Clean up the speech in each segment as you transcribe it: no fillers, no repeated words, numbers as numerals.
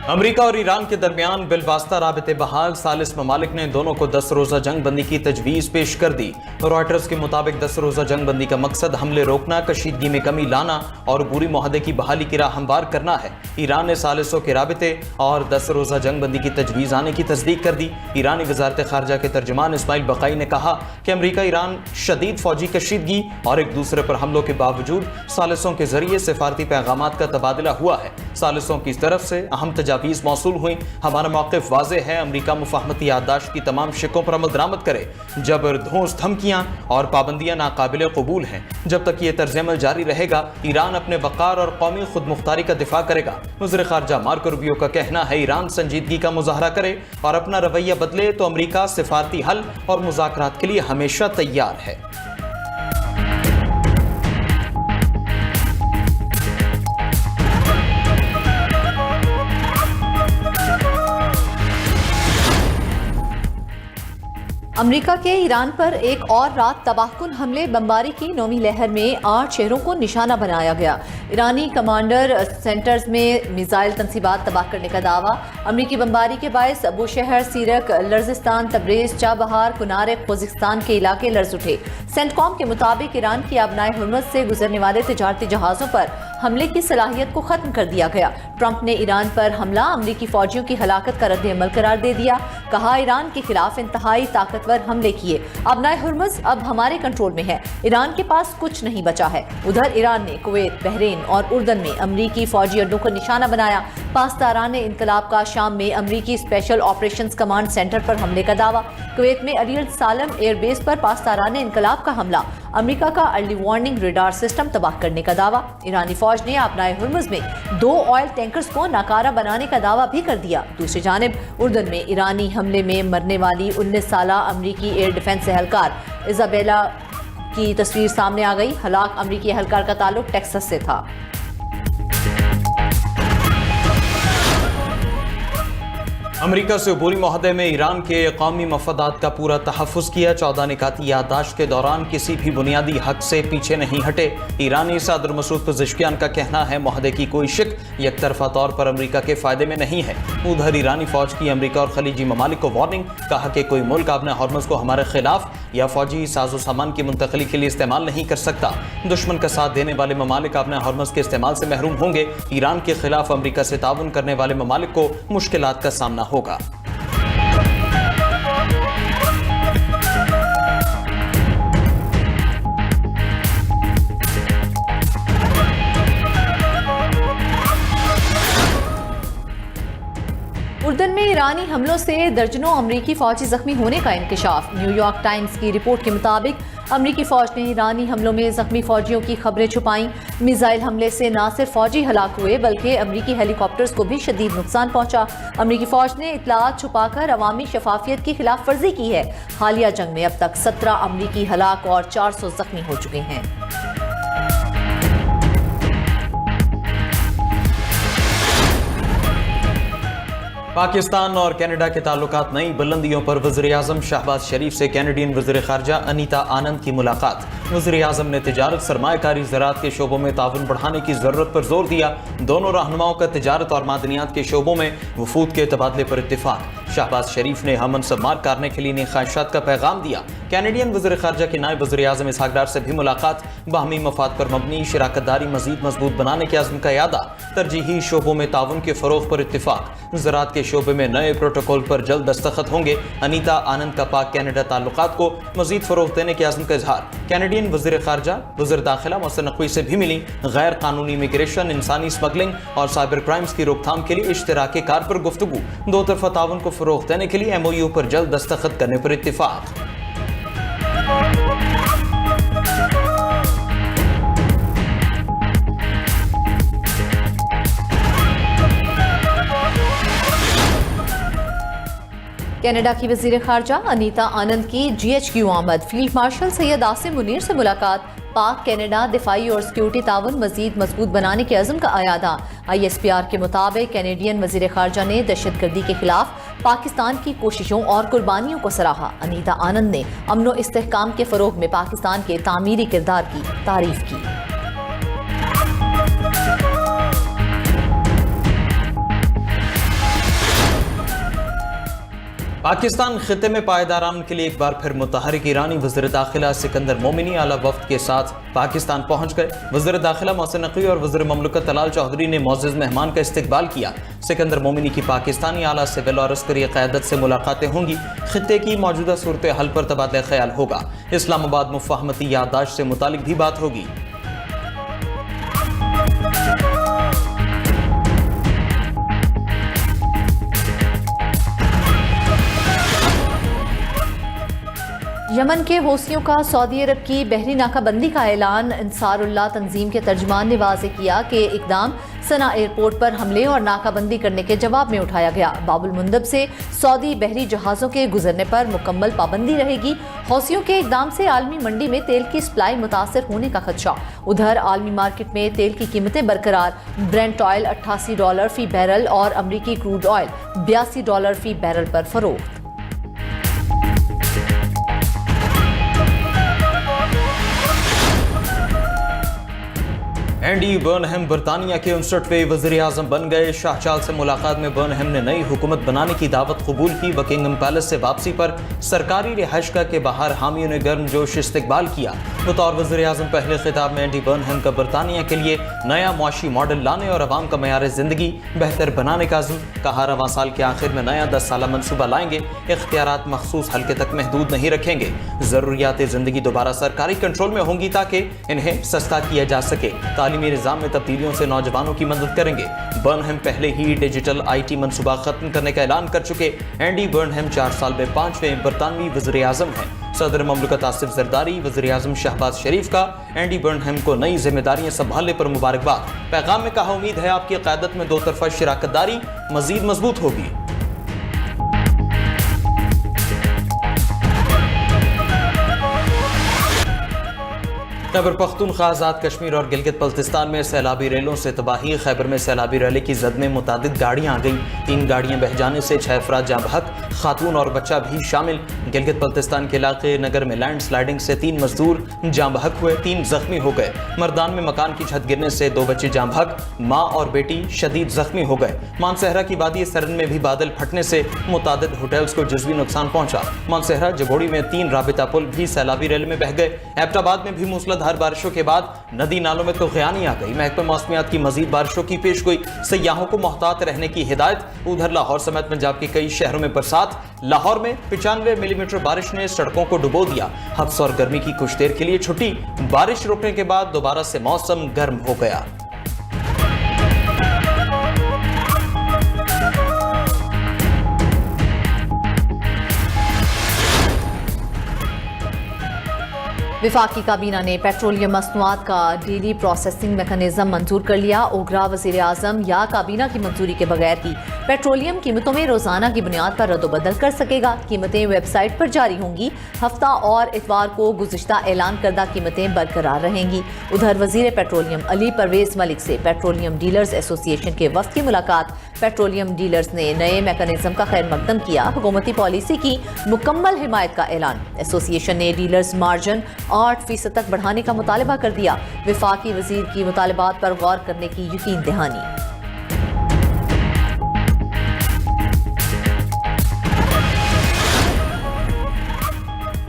अमरीका और ईरान के दरमियान बिलवास्ता राबिते बहाल, सालिस ममालिक ने दोनों को 10 रोजा जंग बंदी की तजवीज़ पेश कर दी। रॉयटर्स के मुताबिक 10 रोजा जंग बंदी का मकसद हमले रोकना, कशीदगी में कमी लाना और बुरी मुआहदे की बहाली की राह हमवार करना है। ईरान ने सालिसों के राबिते और 10 रोजा जंग बंदी की तजवीज़ आने की तस्दीक कर दी। ईरानी वजारत खारजा के तर्जमान इस्माइल बकाई ने कहा कि अमरीका ईरान शदीद फौजी कशीदगी और एक दूसरे पर हमलों के बावजूद सालिसों के जरिए सिफारती पैगामात का तबादला हुआ है। सालिसों की तरफ से अहम तजावीज़ मौसूल हुई। हमारा मौक़िफ़ वाज़ेह है, अमरीका मुफ़ाहमती याददाश्त की तमाम शिकों पर अमल दरामद करे। जबरदोस्त धमकियाँ और पाबंदियाँ नाकाबिले कबूल हैं। जब तक ये तर्ज़ अमल जारी रहेगा, ईरान अपने वक़ार और कौमी खुद मुख्तारी का दिफा करेगा। वज़ीर ख़ारजा मार्को रूबियो का कहना है, ईरान संजीदगी का मुज़ाहरा करे और अपना रवैया बदले तो अमरीका सिफारती हल और मुज़ाकरात के लिए हमेशा तैयार है। अमरीका के ईरान पर एक और रात तबाहकुन हमले बमबारी की 9वीं लहर में 8 शहरों को निशाना बनाया गया। ईरानी कमांडर सेंटर्स में मिसाइल तनसीबात तबाह करने का दावा। अमरीकी बमबारी के बायस बुशहर, सीरक, लर्जिस्तान, तब्रेज़, चाबहार, कुनार, खुजिस्तान के इलाके लर्ज उठे। सेंटकॉम के मुताबिक ईरान की आबनाए हुर्मुज़ से गुजरने वाले तिजारती जहाज़ों पर हमले की सलाहियत को खत्म कर दिया गया। ट्रंप ने ईरान पर हमला अमरीकी फौजियों की हलाकत का रद्द-ए-अमल करार दे दिया। कहा, ईरान के खिलाफ इंतहाई ताकतवर हमले किए। आबनाए हुर्मुज़ अब हमारे कंट्रोल में है। ईरान के पास कुछ नहीं बचा है। उधर ईरान ने कुवैत, बहरीन और उर्दन में अमरीकी फौजी अड्डों को निशाना बनाया। पासदारान इनकलाब का शाम में अमरीकी स्पेशल ऑपरेशंस कमांड सेंटर पर हमले का दावा। कुवैत में अरियल सालम एयरबेस पर पासदारान इनकलाब का हमला। अमरीका का अर्ली वार्निंग रेडार सिस्टम तबाह करने का दावा। ईरानी फौज ने आबनाए हुर्मुज़ में 2 ऑयल टैंकर्स को नाकारा बनाने का दावा भी कर दिया। दूसरी जानिब उर्दन में ईरानी हमले में मरने वाली 19 साला अमरीकी एयर डिफेंस एहलकार इजाबेला की तस्वीर सामने आ गई। हलाक अमरीकी एहलकार का ताल्लुक टेक्सास से था। अमरीका से अबूरी मुआहदे में ईरान के कौमी मफादात का पूरा तहफ़्फ़ुज़ किया। 14 निकाती याददाश्त के दौरान किसी भी बुनियादी हक से पीछे नहीं हटे। ईरानी सदर मसूद पज़ेश्कियान का कहना है, मुआहदे की कोई शिक एक तरफा तौर पर अमरीका के फ़ायदे में नहीं है। उधर ईरानी फ़ौज की अमरीका और खलीजी ममालिक को वार्निंग। कहा कि कोई मुल्क अपने हॉर्मज़ को हमारे खिलाफ या फौजी साजो सामान की मुंतकली के लिए इस्तेमाल नहीं कर सकता। दुश्मन का साथ देने वाले ममालिक अपने हॉर्मज़ के इस्तेमाल से महरूम होंगे। ईरान के खिलाफ अमरीका से ताउन करने वाले ममालिक को मुश्किलात का सामना होगा। उर्दन में ईरानी हमलों से दर्जनों अमरीकी फौजी जख्मी होने का इंकशाफ। न्यूयॉर्क टाइम्स की रिपोर्ट के मुताबिक अमरीकी फौज ने ईरानी हमलों में जख्मी फौजियों की खबरें छुपाई। मिसाइल हमले से न सिर्फ फौजी हलाक हुए बल्कि अमरीकी हेलीकॉप्टर्स को भी शदीद नुकसान पहुंचा। अमरीकी फौज ने इतलात छुपाकर अवामी शफाफियत की खिलाफ वर्जी की है। हालिया जंग में अब तक 17 अमरीकी हलाक और 400 जख्मी हो चुके हैं। पाकिस्तान और कनाडा के ताल्लुकात नई बुलंदियों पर। वज़ीर-ए-आज़म शहबाज शरीफ से कैनेडियन वज़ीर ख़ारजा अनीता आनंद की मुलाकात। वज़ीर-ए-आज़म ने तिजारत, सरमायाकारी, ज़राअत के शोबों में ताउन बढ़ाने की ज़रूरत पर जोर दिया। दोनों रहनुमाओं का तिजारत और मादनियात के शोबों में वफूद के तबादले पर इत्तिफाक। शहबाज शरीफ ने हम मनसब करने के लिए नई ख्वाहिशात का पैगाम दिया। कैनेडियन वज़ीर ख़ारजा के नायब वज़ीर-ए-आज़म इसहाक डार से भी मुलाकात। बाहमी मफाद पर मबनी शराकतदारी मज़ीद मजबूत बनाने के अज़्म का यादा। तरजीही शोबों में ताउन के फ़रोग़ पर इत्तिफाक। ज़राअत के शोबे में नए प्रोटोकॉल पर जल्द दस्तखत होंगे। अनीता आनंद का पाक कैनेडा ताल्लुकात को मज़ीद फ़रोग़ देने के अज़्म का इजहार। कैनेडियन वज़ीर ख़ारजा वज़ीर दाखिला मोहसिन नक़वी से भी मिली। गैर कानूनी इमिग्रेशन, इंसानी स्मगलिंग और साइबर क्राइम्स की रोकथाम के लिए इश्तराके कार पर गुफ्तगू। 2 तरफ़ा ताउन को फ़रोग़ देने के लिए MOU पर जल्द दस्तखत करने पर इत्तिफाक। कनाडा की वज़ीर ख़ारजा अनीता आनंद की GHQ आमद। फील्ड मार्शल सैयद आसिम मुनीर से मुलाकात। पाक कनाडा दिफाई और सिक्योरिटी ताउन मज़ीद मजबूत बनाने के अज़्म का आयादा। ISPR के मुताबिक कैनेडियन वज़ीर ख़ारजा ने दहशतगर्दी के खिलाफ पाकिस्तान की कोशिशों और कुर्बानियों को सराहा। अनीता आनंद ने अमन व इस्तेहकाम के फ़रोग़ में पाकिस्तान के तामीरी किरदार की तारीफ़ की। पाकिस्तान खिते में पायदार अमन के लिए एक बार फिर मुतहरिक ईरानी वज़ीर दाखिला सिकंदर मोमिनी आला वफ्द के साथ पाकिस्तान पहुंच गए। वज़ीर दाखिला मोहसिन नकवी और वज़ीर ममलकत तलाल चौधरी ने मोअज़्ज़ज़ मेहमान का इस्तकबाल किया। सिकंदर मोमिनी की पाकिस्तानी आला सिविल और अस्करी क़यादत से मुलाकातें होंगी। खिते की मौजूदा सूरत हाल पर तबादला ख्याल होगा। इस्लामाबाद मुफ़ाहमती याददाश्त से मुतालिक भी बात होगी। यमन के हौसियों का सऊदी अरब की बहरी नाकाबंदी का ऐलान। अंसारुल्लाह तंजीम के तर्जमान ने वाज़ेह किया कि इकदाम सना एयरपोर्ट पर हमले और नाकाबंदी करने के जवाब में उठाया गया। बाबुल मुंदब से सऊदी बहरी जहाज़ों के गुजरने पर मुकम्मल पाबंदी रहेगी। हौसियों के इकदाम से आलमी मंडी में तेल की सप्लाई मुतासर होने का खदशा। उधर आलमी मार्केट में तेल की कीमतें बरकरार। ब्रेंट ऑयल $88 फी बैरल और अमरीकी क्रूड ऑयल $82 फी बैरल पर फरोख्त। एंडी बर्नहम बरतानिया के 59वें वज़ीर आज़म बन गए। शाहचाल से मुलाकात में बर्नहम ने नई हुकूमत बनाने की दावत कबूल की। बकिंगम पैलेस से वापसी पर सरकारी रिहाइशगाह के बाहर हामियों ने गर्मजोश इस्तकबाल किया। बतौर वज़ीर आज़म पहले खिताब में एंडी बर्नहम का बरतानिया के लिए नया मुआशी मॉडल लाने और अवाम का मयार ज़िंदगी बेहतर बनाने का अज़्म। कहा रवां साल के आखिर में नया 10 साला मनसूबा लाएंगे। इख्तियारात मखसूस हल्के तक महदूद नहीं रखेंगे। ज़रूरियात ज़िंदगी दोबारा सरकारी कंट्रोल में होंगी ताकि इन्हें सस्ता किया जा सके। तालीमी निज़ाम में तब्दीलियों से नौजवानों की मदद करेंगे। बर्नहम पहले ही डिजिटल IT मनसूबा खत्म करने का ऐलान कर चुके। एंडी बर्नहम 4 साल में 5वें बरतानवी वज़ीर आज़म हैं। सदर ममलकत आसिफ जरदारी, वज़ीर आज़म शहबाज शरीफ का एंडी बर्नहम को नई जिम्मेदारियां संभालने पर मुबारकबाद। पैगाम में कहा, उम्मीद है आपकी क़यादत में दो तरफ़ा शराकतदारी मज़ीद मजबूत होगी। खैबर पख्तूनख्वा, आज़ाद कश्मीर और गिलगित बल्तिस्तान में सैलाबी रेलों से तबाही। खैबर में सैलाबी रैली की जद में मुतादिद गाड़ियां आ गई। 3 गाड़ियां बह जाने से 6 अफराद जाँ बहक, खातून और बच्चा भी शामिल। गिलगित बल्तिस्तान के इलाके नगर में लैंड स्लाइडिंग से 3 मजदूर जाँ बहक हुए, 3 जख्मी हो गए। मर्दान में मकान की छत गिरने से 2 बच्चे जाँ बहक, माँ और बेटी शदीद जख्मी हो गए। मानसहरा की वादी सरन में भी बादल फटने से मुतादिद होटल्स को जुज़वी नुकसान पहुंचा। मानसहरा जबोड़ी में 3 राबिता पुल भी सैलाबी रैली में बह गए। एबटाबाद में भी मूसलाधार बारिशों के बाद नदी नालों में तूफ़ानी आ गई। महकमा मौसमियात की मजीद बारिशों की पेशगोई। सयाहों को मोहतात रहने की हिदायत। उधर लाहौर समेत पंजाब के कई शहरों में बरसात। लाहौर में 95 मिलीमीटर बारिश ने सड़कों को डुबो दिया। हब्स और गर्मी की कुछ देर के लिए छुट्टी। बारिश रुकने के बाद दोबारा से मौसम गर्म हो गया। विफाकी काबीना ने पेट्रोलियम मसनूआत का डेली प्रोसेसिंग मैकेनिज्म मंजूर कर लिया। ओगरा वज़ीर आज़म या काबीना की मंजूरी के बगैर ही पेट्रोलियम कीमतों में रोजाना की बुनियाद पर रद्दोबदल कर सकेगा। कीमतें वेबसाइट पर जारी होंगी। हफ्ता और इतवार को गुज़िश्ता ऐलान करदा कीमतें बरकरार रहेंगी। उधर वज़ीर पेट्रोलियम अली परवेज मलिक से पेट्रोलियम डीलर्स एसोसिएशन के वफ़द की मुलाकात। पेट्रोलियम डीलर्स ने नए मैकेनिज्म का खैर मकदम किया। हुकूमती पॉलिसी की मुकम्मल हिमायत का ऐलान। एसोसिएशन ने डीलर्स मार्जिन 8% तक बढ़ाने का मुतालबा कर दिया। विफाकी वज़ीर की मुतालबात पर गौर करने की यकीन दहानी।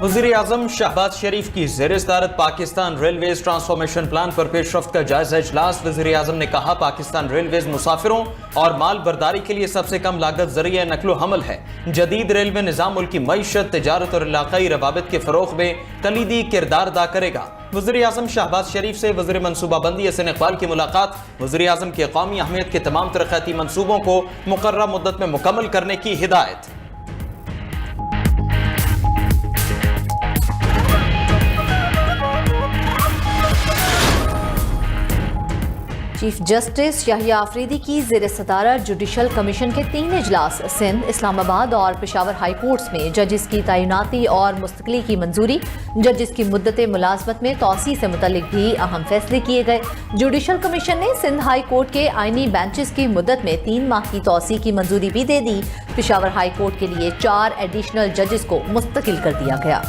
वज़ीर आज़म शहबाज शरीफ की ज़ेर सदारत पाकिस्तान रेलवेज ट्रांसफॉर्मेशन प्लान पर पेशरफ्त का जायजा इजलास। वज़ीर आज़म ने कहा, पाकिस्तान रेलवेज मुसाफिरों और माल बर्दारी के लिए सबसे कम लागत जरिए नकलो हमल है। जदीद रेलवे निज़ाम मुल्की मईशत, तिजारत और इलाकाई रवाबित के फ़रोग़ में कलीदी किरदार अदा करेगा। वज़ीर आज़म शहबाज शरीफ से वज़ीर मनसूबाबंदी हसन इकबाल की मुलाकात। वज़ीर आज़म के कौमी अहमियत के तमाम तरक्याती मनसूबों को मुकर्रर मुद्दत में मुकम्मल करने की हिदायत। चीफ जस्टिस याहिया आफरीदी की ज़ेर सदारत जुडिशल कमीशन के 3 इजलास। सिंध, इस्लामाबाद और पेशावर हाई कोर्ट्स में जजिस की तैनाती और मुस्तकिली की मंजूरी। जजिस की मुद्दत मुलाजमत में तौसी से मुतल्लिक भी अहम फैसले किए गए। जुडिशल कमीशन ने सिंध हाई कोर्ट के आइनी बेंचेस की मुद्दत में 3 माह की तौसी की मंजूरी भी दे दी। पेशावर हाई कोर्ट के लिए 4 एडिशनल जजिस को मुस्तकिल कर दिया गया।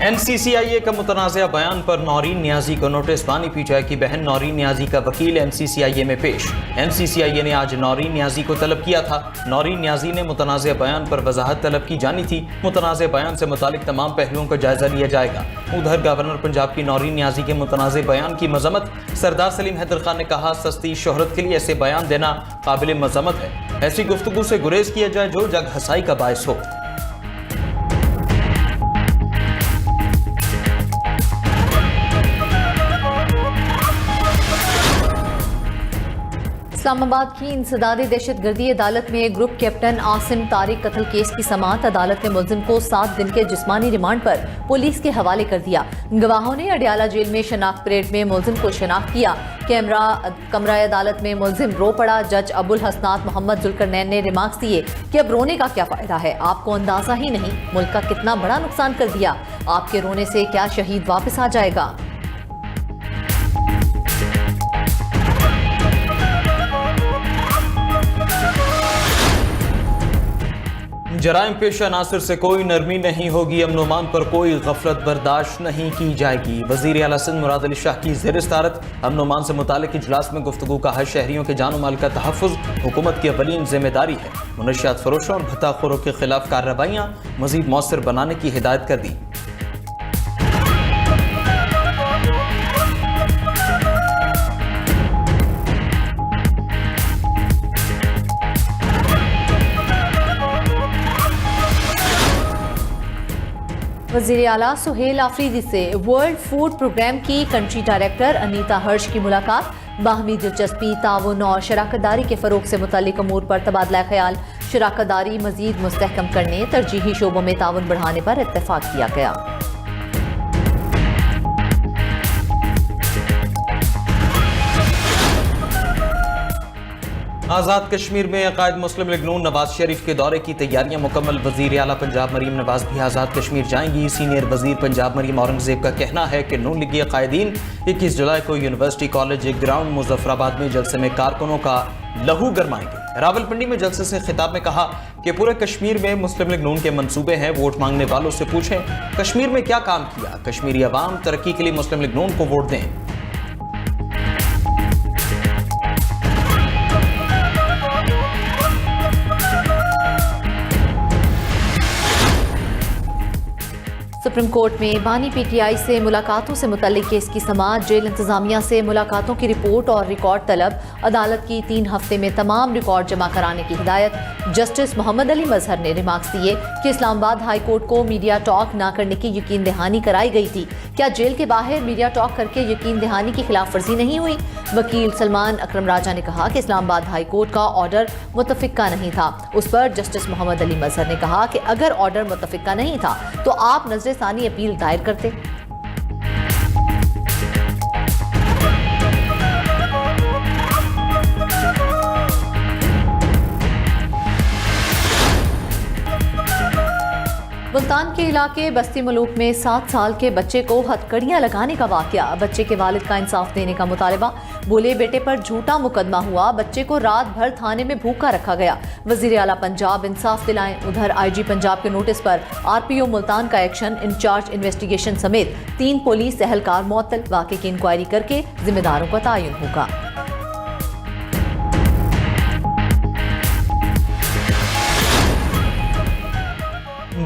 एनसीसीआईए का मुतनाज़ा बयान पर नौरीन नियाजी को नोटिस। बानी पीटीआई की बहन नौरीन नियाजी का वकील एनसीसीआईए में पेश। एनसीसीआईए ने आज नौरीन नियाजी को तलब किया था। नौरीन नियाजी ने मुतनाज़ा बयान पर वजाहत तलब की जानी थी। मुतनाज़ा बयान से मुतालिक तमाम पहलुओं का जायजा लिया जाएगा। उधर गवर्नर पंजाब की नौरीन नियाजी के मुतनाज़ा बयान की मजम्मत। सरदार सलीम हैदर खान ने कहा, सस्ती शोहरत के लिए ऐसे बयान देना काबिल मजम्मत है। ऐसी गुफ्तगू से गुरेज किया जाए जो जग हसाई का बायस हो। इस्लामाबाद की इंसदादी दहशतगर्दी अदालत में ग्रुप कैप्टन आसिम तारिक कत्ल केस की समाअत। अदालत ने मुलजिम को 7 दिन के जिस्मानी रिमांड पर पुलिस के हवाले कर दिया। गवाहों ने अडियाला जेल में शनाख्त परेड में मुलजिम को शनाख्त किया। कमरा अदालत में मुलजिम रो पड़ा। जज अबुल हसनात मोहम्मद जुल्करनैन ने रिमार्क्स दिए कि अब रोने का क्या फायदा है, आपको अंदाजा ही नहीं मुल्क का कितना बड़ा नुकसान कर दिया, आपके रोने से क्या शहीद वापस आ जाएगा। जराइम पेशा नासिर से कोई नरमी नहीं होगी। अमन अमान पर कोई गफलत बर्दाश्त नहीं की जाएगी। वज़ीर आला सिंध मुराद अली शाह की ज़ेर सदारत अमन अमान से मुतालिक इजलास में गुफ्तगू का हर शहरियों के जान माल का तहफ़्फ़ुज़ हुकूमत की अवलीन जिम्मेदारी है। मुनशियात फरोशों और भत्ताखोरों के खिलाफ कार्रवाइयाँ मज़ीद मौसर बनाने की हिदायत कर दी। वज़ीर आला सुहेल आफरीदी से वर्ल्ड फूड प्रोग्राम की कंट्री डायरेक्टर अनीता हर्ष की मुलाकात। बाहमी दिलचस्पी, ताउन और शराकतदारी के फ़रोग से मुताल्लिक़ अमूर पर तबादला ख्याल। शराकतदारी मज़ीद मुस्तहकम करने, तरजीही शोबों में ताउन बढ़ाने पर इत्तेफाक किया गया। आज़ाद कश्मीर में अकायद मुस्लिम लीग नून नवाज शरीफ के दौरे की तैयारियां मुकम्मल। वज़ीर आला पंजाब मरीम नवाज भी आज़ाद कश्मीर जाएंगी। सीनियर वज़ीर पंजाब मरीम औरंगजेब का कहना है कि नून लीगी कायदीन 21 जुलाई को यूनिवर्सिटी कॉलेज ग्राउंड मुजफ्फराबाद में जलसे में कारकुनों का लहू गरमाएंगे। रावलपिंडी में जलसे से खिताब में कहा कि पूरे कश्मीर में मुस्लिम लीग नून के मंसूबे हैं। वोट मांगने वालों से पूछें कश्मीर में क्या काम किया। कश्मीरी अवाम तरक्की के लिए मुस्लिम लीग नून को वोट दें। सुप्रीम कोर्ट में बानी पीटीआई से मुलाकातों से मुतल्लिक केस की समाअत। जेल इंतजामिया से मुलाकातों की रिपोर्ट और रिकॉर्ड तलब। अदालत की 3 हफ्ते में तमाम रिकॉर्ड जमा कराने की हिदायत। जस्टिस मोहम्मद अली मजहर ने रिमार्क्स दिए कि इस्लामाबाद हाई कोर्ट को मीडिया टॉक न करने की यकीन दहानी कराई गई थी। क्या जेल के बाहर मीडिया टॉक करके यकीन दहानी की खिलाफ वर्जी नहीं हुई? वकील सलमान अकरम राजा ने कहा कि इस्लामाबाद हाई कोर्ट का ऑर्डर मुतफिका नहीं था। उस पर जस्टिस मोहम्मद अली मजहर ने कहा कि अगर ऑर्डर मुतफिका नहीं था तो आप नजरसानी अपील दायर करते। मुल्तान के इलाके बस्ती मलूक में 7 साल के बच्चे को हथकड़ियां लगाने का वाकया। बच्चे के वालिद का इंसाफ देने का मुतालबा। बोले बेटे पर झूठा मुकदमा हुआ, बच्चे को रात भर थाने में भूखा रखा गया। वज़ीर आला पंजाब इंसाफ दिलाएं। उधर आईजी पंजाब के नोटिस पर आरपीओ मुल्तान का एक्शन। इंचार्ज इन्वेस्टिगेशन समेत 3 पुलिस एहलकार मुअत्तल। वाक़े की इंक्वायरी करके जिम्मेदारों का तयन होगा।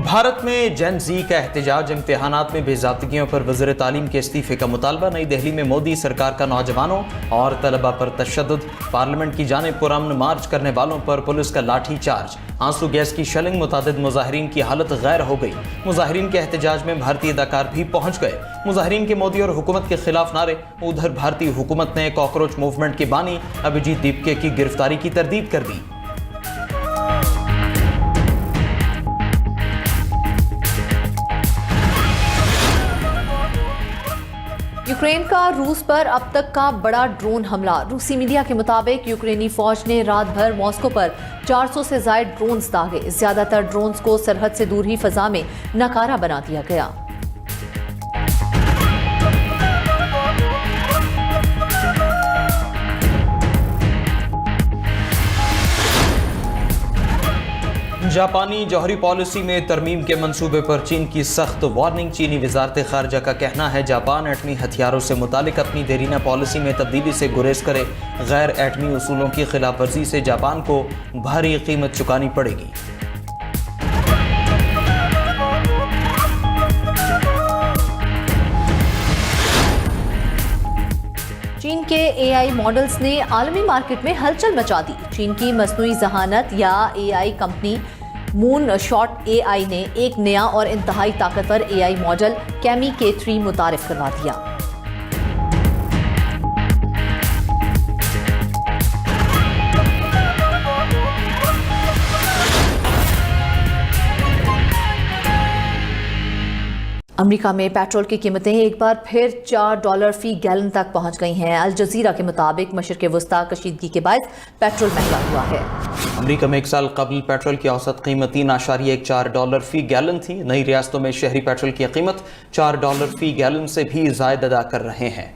भारत में जेन जी का एहतजाज। इम्तिहानात में बेज़ाब्तियों पर वज़ीर तालीम के इस्तीफे का मुतालबा। नई दिल्ली में मोदी सरकार का नौजवानों और तलबा पर तशद्दुद। पार्लियामेंट की जानिब पुरअमन मार्च करने वालों पर पुलिस का लाठी चार्ज। आंसू गैस की शेलिंग। मुतादिद मुजाहिरीन की हालत गैर हो गई। मुजाहिरीन के एहतजाज में भारतीय अदाकार भी पहुंच गए। मुजाहिरीन के मोदी और हुकूमत के खिलाफ नारे। उधर भारतीय हुकूमत ने कॉकरोच मूवमेंट के बानी अभिजीत दीपके की गिरफ्तारी की तरदीद कर दी। यूक्रेन का रूस पर अब तक का बड़ा ड्रोन हमला। रूसी मीडिया के मुताबिक यूक्रेनी फौज ने रात भर मॉस्को पर 400 से ज्यादा ड्रोन्स दागे। ज्यादातर ड्रोन्स को सरहद से दूर ही फजा में नकारा बना दिया गया। जापानी जौहरी पॉलिसी में तरमीम के मंसूबे पर चीन की सख्त वार्निंग। चीनी वजारत खारजा का कहना है जापान एटमी हथियारों से मुतालिक अपनी देरीना पॉलिसी में तब्दीली से गुरेज करे। गैर एटमी उसूलों की खिलाफ वर्जी से जापान को भारी कीमत चुकानी पड़ेगी। चीन के एआई मॉडल्स ने आलमी मार्केट में हलचल मचा दी। चीन की मस्नूई जहानत या AI company moon shot AI ने एक नया और इंतहाई ताकतवर एआई मॉडल कैमी K3 मुतारिफ करवा दिया। अमेरिका में पेट्रोल की कीमतें एक बार फिर $4 फी गैलन तक पहुंच गई हैं। अल जजीरा के मुताबिक मशरिक़ वस्ता कशीदगी के बायस पेट्रोल महंगा हुआ है। अमेरिका में एक साल कबल पेट्रोल की औसत कीमत $3.14 फी गैलन थी। नई रियासतों में शहरी पेट्रोल की कीमत $4 फी गैलन से भी ज़ायद अदा कर रहे हैं।